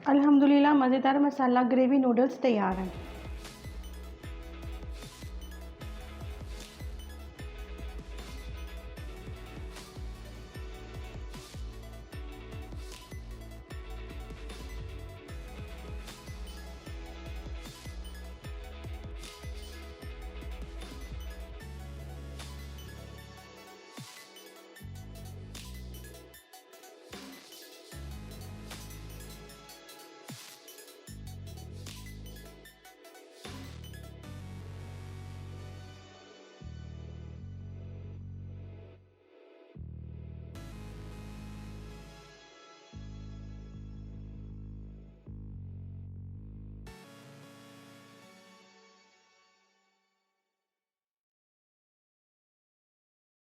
अल्हम्दुलिल्लाह मज़ेदार मसाला gravy noodles तैयार हैं।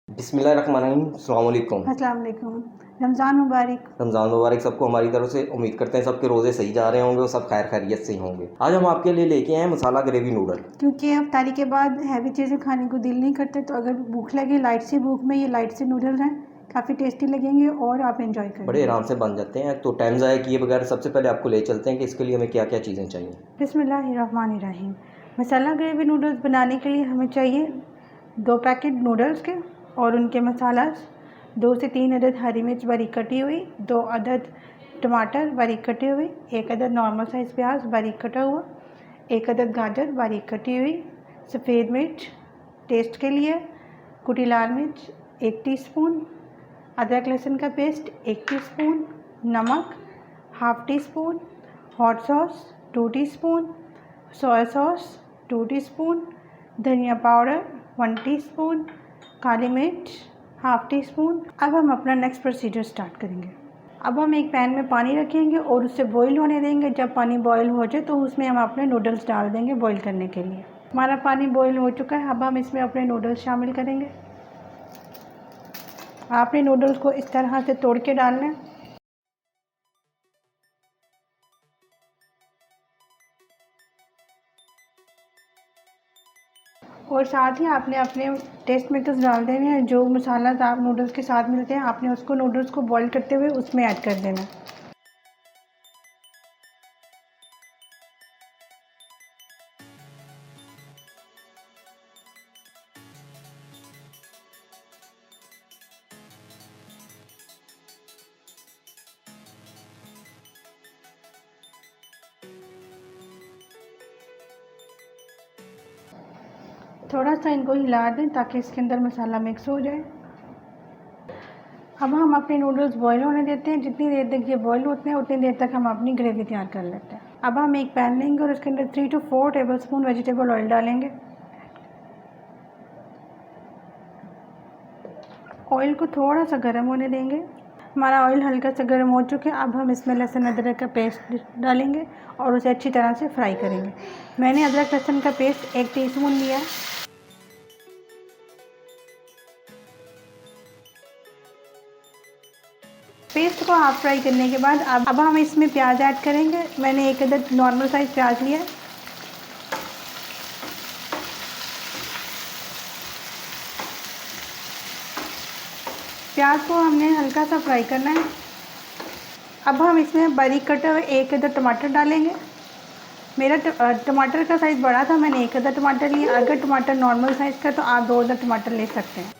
बिस्मिल्लाहिर्रहमानिर्रहीम, अस्सलाम वालेकुम। अस्सलाम वालेकुम। रमज़ान मुबारक। रमज़ान मुबारक सबको हमारी तरफ से। उम्मीद करते हैं सबके रोज़े सही जा रहे होंगे और सब खैर खैरियत से ही होंगे। आज हम आपके लिए लेके आए हैं मसाला ग्रेवी नूडल। क्योंकि इफ्तारी के बाद हैवी चीज़ें खाने को दिल नहीं करते, तो अगर भूख लगे लाइट सी भूख में ये लाइट से नूडल्स हैं, काफ़ी टेस्टी लगेंगे और आप एंजॉय बड़े करेंगे। आराम से बन जाते हैं। तो टाइम ज़ाया किए बगैर सबसे पहले आपको ले चलते हैं कि इसके लिए हमें क्या क्या चीज़ें चाहिए। बिस्मिल्लाहिर्रहमानिर्रहीम। मसाला ग्रेवी नूडल्स बनाने के लिए हमें चाहिए 2 पैकेट नूडल्स के और उनके मसाला, 2 से 3 अदद हरी मिर्च बारीक कटी हुई, 2 अदद टमाटर बारीक कटे हुए, 1 अदद नॉर्मल साइज़ प्याज बारीक कटा हुआ, 1 अदद गाजर बारीक कटी हुई, सफ़ेद मिर्च टेस्ट के लिए, कुटी लाल मिर्च 1 टीस्पून, अदरक लहसुन का पेस्ट 1 टीस्पून, नमक half tea spoon, hot sauce 2 teaspoon, soya sauce 2 teaspoon, धनिया पाउडर 1 टीस्पून, काली मिर्च हाफ़ टी स्पून। अब हम अपना नेक्स्ट प्रोसीजर स्टार्ट करेंगे। अब हम एक पैन में पानी रखेंगे और उसे बॉईल होने देंगे। जब पानी बॉईल हो जाए तो उसमें हम अपने नूडल्स डाल देंगे बॉईल करने के लिए। हमारा पानी बॉईल हो चुका है। अब हम इसमें अपने नूडल्स शामिल करेंगे। आपने नूडल्स को इस तरह से तोड़ के डालना है और साथ ही आपने अपने टेस्ट मेकर्स डाल देने हैं। जो मसाला आप नूडल्स के साथ मिलते हैं, आपने उसको नूडल्स को बॉईल करते हुए उसमें ऐड कर देना है। थोड़ा सा इनको हिला दें ताकि इसके अंदर मसाला मिक्स हो जाए। अब हम अपने नूडल्स बॉईल होने देते हैं। जितनी देर तक ये बॉईल होते हैं उतनी देर तक हम अपनी ग्रेवी तैयार कर लेते हैं। अब हम एक पैन लेंगे और उसके अंदर 3 to 4 टेबलस्पून वेजिटेबल ऑयल डालेंगे। ऑयल को थोड़ा सा गर्म होने देंगे। हमारा ऑयल हल्का सा गर्म हो चुका है। अब हम इसमें लहसुन अदरक का पेस्ट डालेंगे और उसे अच्छी तरह से फ्राई करेंगे। मैंने अदरक लहसुन का पेस्ट 1 टीस्पून लिया। पेस्ट को हाफ फ्राई करने के बाद अब हम इसमें प्याज ऐड करेंगे। मैंने 1 अदद नॉर्मल साइज़ प्याज लिया है। प्याज को हमने हल्का सा फ्राई करना है। अब हम इसमें बारीक कटे हुए 1 अदद टमाटर डालेंगे। मेरा टमाटर का साइज़ बड़ा था, मैंने 1 अदद टमाटर लिया। अगर टमाटर नॉर्मल साइज़ का तो आप 2 अदद टमाटर ले सकते हैं।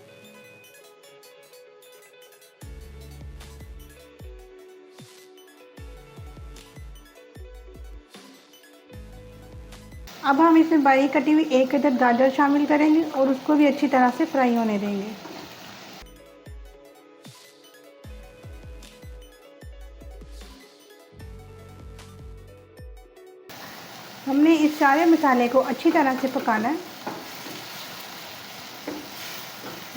अब हम इसमें बारीक कटी हुई 1 अदद गाजर शामिल करेंगे और उसको भी अच्छी तरह से फ्राई होने देंगे। हमने इस सारे मसाले को अच्छी तरह से पकाना है।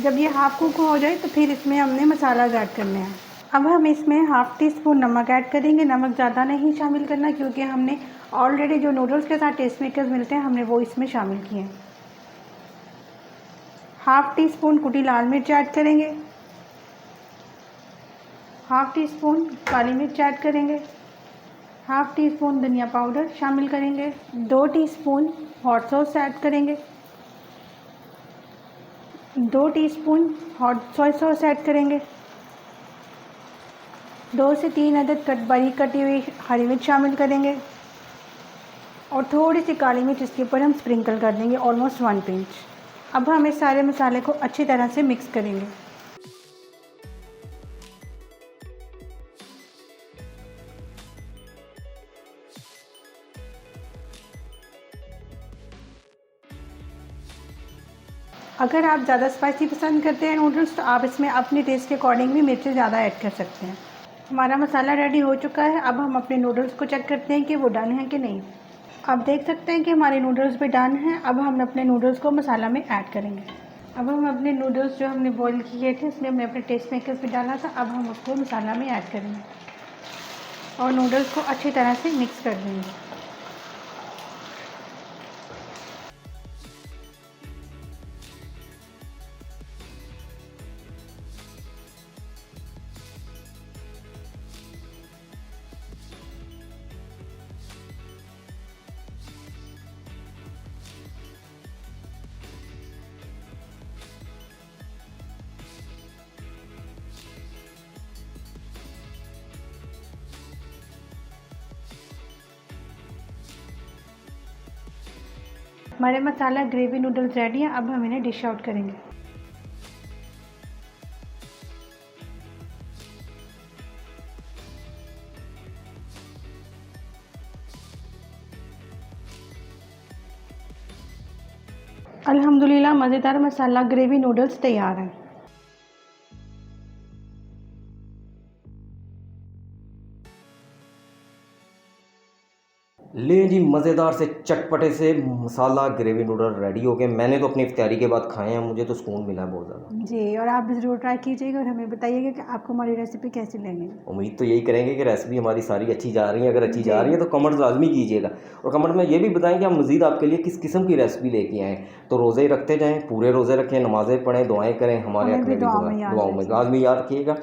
जब ये हाफ कुक हो जाए तो फिर इसमें हमने मसाला ऐड करने हैं। अब हम इसमें हाफ़ टी स्पून नमक ऐड करेंगे। नमक ज़्यादा नहीं शामिल करना क्योंकि हमने ऑलरेडी जो नूडल्स के साथ टेस्ट मेकर्स मिलते हैं हमने वो इसमें शामिल किए हैं। हाफ़ टी स्पून कुटी लाल मिर्च ऐड करेंगे। हाफ़ टी स्पून काली मिर्च ऐड करेंगे। हाफ़ टी स्पून धनिया पाउडर शामिल करेंगे। 2 टीस्पून हॉट सॉस ऐड करेंगे। 2 teaspoon hot soya sauce add करेंगे। 2 से 3 अदद बारीक कटी हुई हरी मिर्च शामिल करेंगे और थोड़ी सी काली मिर्च इसके ऊपर हम स्प्रिंकल कर देंगे, ऑलमोस्ट 1 पिंच। अब हम इस सारे मसाले को अच्छी तरह से मिक्स करेंगे। अगर आप ज़्यादा स्पाइसी पसंद करते हैं नूडल्स तो आप इसमें अपने टेस्ट के अकॉर्डिंग भी मिर्ची ज़्यादा ऐड कर सकते हैं। हमारा मसाला रेडी हो चुका है। अब हम अपने नूडल्स को चेक करते हैं कि वो डन है कि नहीं। आप देख सकते हैं कि हमारे नूडल्स भी डन हैं। अब हम अपने नूडल्स को मसाला में ऐड करेंगे। अब हम अपने नूडल्स जो हमने बॉईल किए थे उसमें हमने अपने टेस्ट मेकर्स भी डाला था। अब हम उसको मसाला में ऐड करेंगे और नूडल्स को अच्छी तरह से मिक्स कर देंगे। हमारे मसाला ग्रेवी नूडल्स रेडी हैं। अब हम इन्हें डिश आउट करेंगे। अल्हम्दुलिल्लाह मज़ेदार मसाला ग्रेवी नूडल्स तैयार हैं। ले जी, मज़ेदार से चटपटे से मसाला ग्रेवी नूडल रेडी हो गए। मैंने तो अपनी इफ्तारी के बाद खाए हैं, मुझे तो सुकून मिला है बहुत ज़्यादा। जी, और आप भी ज़रूर ट्राई कीजिएगा और हमें बताइएगा कि आपको हमारी रेसिपी कैसी लगी। उम्मीद तो यही करेंगे कि रेसिपी हमारी सारी अच्छी जा रही है। अगर अच्छी जा रही है तो कमेंट लाजमी कीजिएगा और कमेंट में ये भी बताएं कि हम मज़ीद आपके लिए किस किस्म की रेसिपी लेके आएँ। तो रोज़े रखते जाएँ, पूरे रोज़े रखें, नमाज़ें पढ़ें, दुआएँ करें, हमारे हक़ में भी दुआओं में लाजमी याद रखिएगा।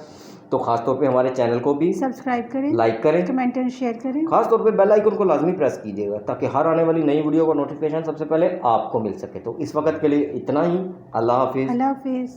तो ख़ास तौर पे हमारे चैनल को भी सब्सक्राइब करें, लाइक करें, कमेंट एंड शेयर करें। ख़ास तौर पे बेल आइकन को लाजमी प्रेस कीजिएगा ताकि हर आने वाली नई वीडियो का नोटिफिकेशन सबसे पहले आपको मिल सके। तो इस वक्त के लिए इतना ही। अल्लाह हाफिज़। अल्लाह हाफिज़।